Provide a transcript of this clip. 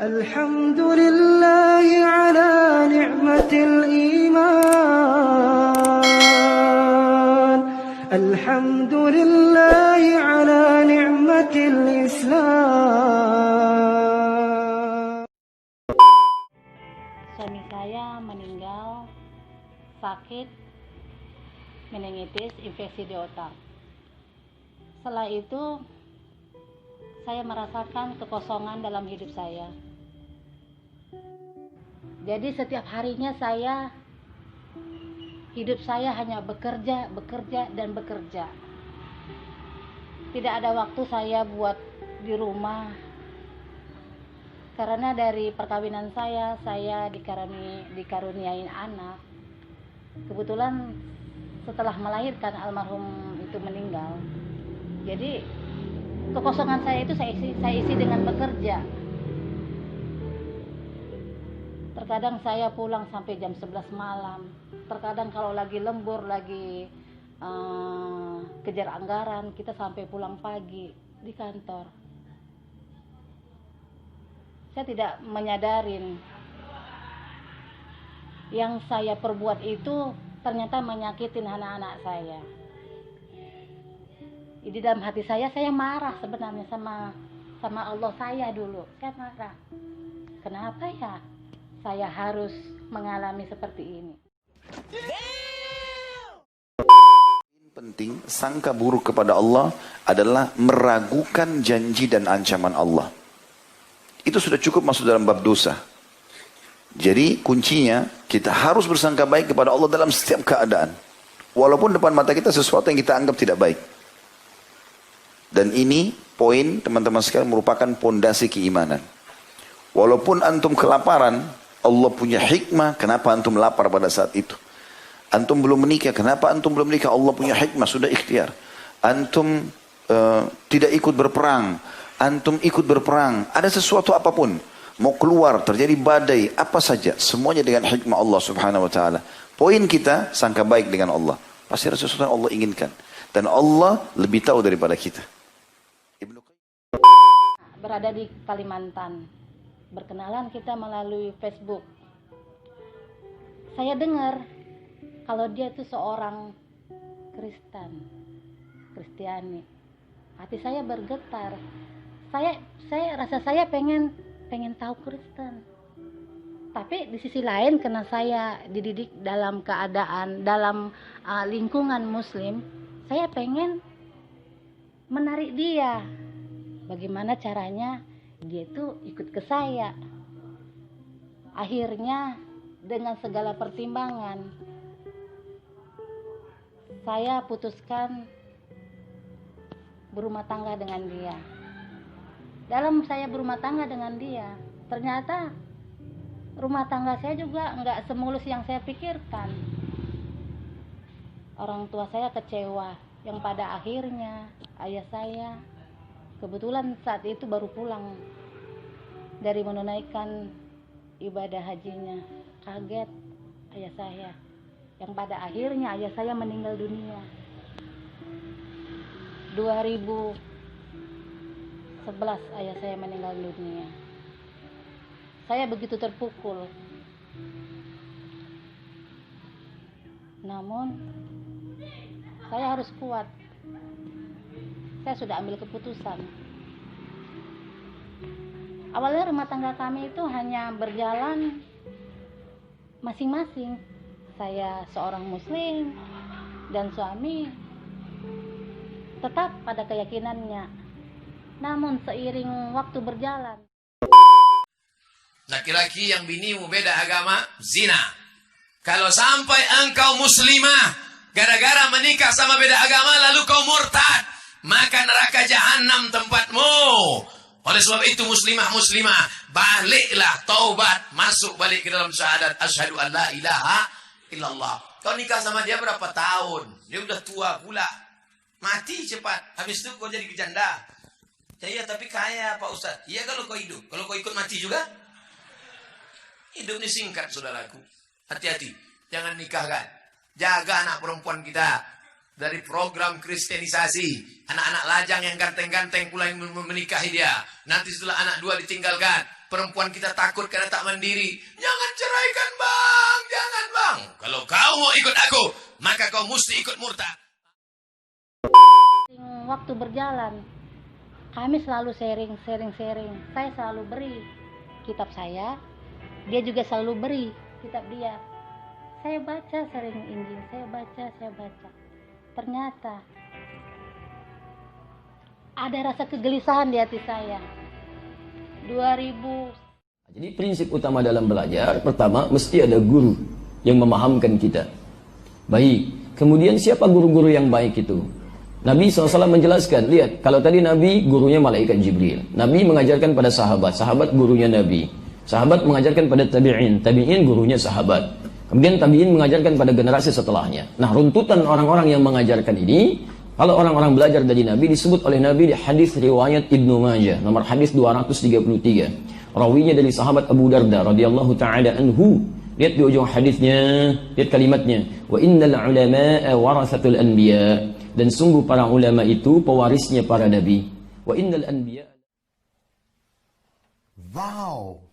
الحمد لله على نعمة الإيمان الحمد لله على نعمة الإسلام. Suami saya meninggal sakit meningitis infeksi di otak. Setelah itu saya merasakan kekosongan dalam hidup saya. Jadi setiap harinya hidup saya hanya bekerja dan bekerja. Tidak ada waktu saya buat di rumah. Karena dari perkawinan saya dikaruniai anak. Kebetulan setelah melahirkan almarhum itu meninggal. Jadi kekosongan saya itu saya isi dengan bekerja. Terkadang saya pulang sampai jam 11 malam. Terkadang kalau lagi lembur, lagi kejar anggaran, kita sampai pulang pagi di kantor. Saya tidak menyadarin yang saya perbuat itu ternyata menyakitin anak-anak saya. Di dalam hati saya marah sebenarnya sama Allah saya dulu. Saya marah. Kenapa ya saya harus mengalami seperti ini? Penting, sangka buruk kepada Allah adalah meragukan janji dan ancaman Allah. Itu sudah cukup masuk dalam bab dosa. Jadi kuncinya kita harus bersangka baik kepada Allah dalam setiap keadaan. Walaupun depan mata kita sesuatu yang kita anggap tidak baik. Dan ini poin teman-teman sekalian merupakan pondasi keimanan. Walaupun antum kelaparan, Allah punya hikmah kenapa antum lapar pada saat itu. Antum belum menikah, kenapa antum belum menikah? Allah punya hikmah, sudah ikhtiar. Antum tidak ikut berperang, antum ikut berperang. Ada sesuatu apapun, mau keluar, terjadi badai, apa saja, semuanya dengan hikmah Allah subhanahu wa ta'ala. Poin kita, sangka baik dengan Allah. Pasti ada sesuatu yang Allah inginkan. Dan Allah lebih tahu daripada kita. Berada di Kalimantan, berkenalan kita melalui Facebook. Saya dengar kalau dia itu seorang Kristiani. Hati saya bergetar. Saya pengen tahu Kristen. Tapi di sisi lain karena saya dididik dalam keadaan dalam lingkungan Muslim, saya pengen menarik dia. Bagaimana caranya dia itu ikut ke saya. Akhirnya dengan segala pertimbangan saya putuskan berumah tangga dengan dia. Dalam saya berumah tangga dengan dia, ternyata rumah tangga saya juga nggak semulus yang saya pikirkan. Orang tua saya kecewa, yang pada akhirnya ayah saya kebetulan saat itu baru pulang dari menunaikan ibadah hajinya. Kaget ayah saya, yang pada akhirnya ayah saya meninggal dunia. 2011 ayah saya meninggal dunia. Saya begitu terpukul. Namun saya harus kuat. Saya sudah ambil keputusan. Awalnya rumah tangga kami itu hanya berjalan masing-masing. Saya seorang muslim dan suami tetap pada keyakinannya. Namun seiring waktu berjalan, laki-laki yang binimu beda agama, zina. Kalau sampai engkau muslimah, gara-gara menikah sama beda agama lalu kau murtad, maka neraka jahanam tempatmu. Oleh sebab itu muslimah, baliklah, taubat, masuk balik ke dalam syahadat asyhadu an la ilaha illallah. Kau nikah sama dia berapa tahun? Dia udah tua pula. Mati cepat. Habis itu kau jadi janda. Ya tapi kaya Pak Ustaz. Iya kalau kau hidup. Kalau kau ikut mati juga. Hidup ini singkat saudaraku. Hati-hati. Jangan nikahkan. Jaga anak perempuan kita. Dari program kristenisasi. Anak-anak lajang yang ganteng-ganteng pula yang menikahi dia. Nanti setelah anak dua ditinggalkan. Perempuan kita takut karena tak mandiri. Jangan ceraikan bang, jangan bang. Kalau kau mau ikut aku, maka kau mesti ikut murtad. Waktu berjalan, kami selalu sharing. Saya selalu beri kitab saya, dia juga selalu beri kitab dia. Saya baca sering Injil, saya baca. Ternyata ada rasa kegelisahan di hati saya. 2000. Jadi prinsip utama dalam belajar, pertama mesti ada guru yang memahamkan kita. Baik, kemudian siapa guru-guru yang baik itu? Nabi SAW menjelaskan, lihat, kalau tadi Nabi gurunya malaikat Jibril. Nabi mengajarkan pada sahabat gurunya Nabi. Sahabat mengajarkan pada tabi'in gurunya sahabat. Kemudian tabi'in mengajarkan pada generasi setelahnya. Nah, runtutan orang-orang yang mengajarkan ini, kalau orang-orang belajar dari Nabi, disebut oleh Nabi di hadis riwayat Ibnu Majah, nomor hadis 233. Rawinya dari sahabat Abu Darda radhiyallahu taala anhu. Lihat di ujung hadisnya, lihat kalimatnya, wa innal ulama'a warathatul anbiya. Dan sungguh para ulama itu pewarisnya para nabi. Wa innal anbiya. Wow.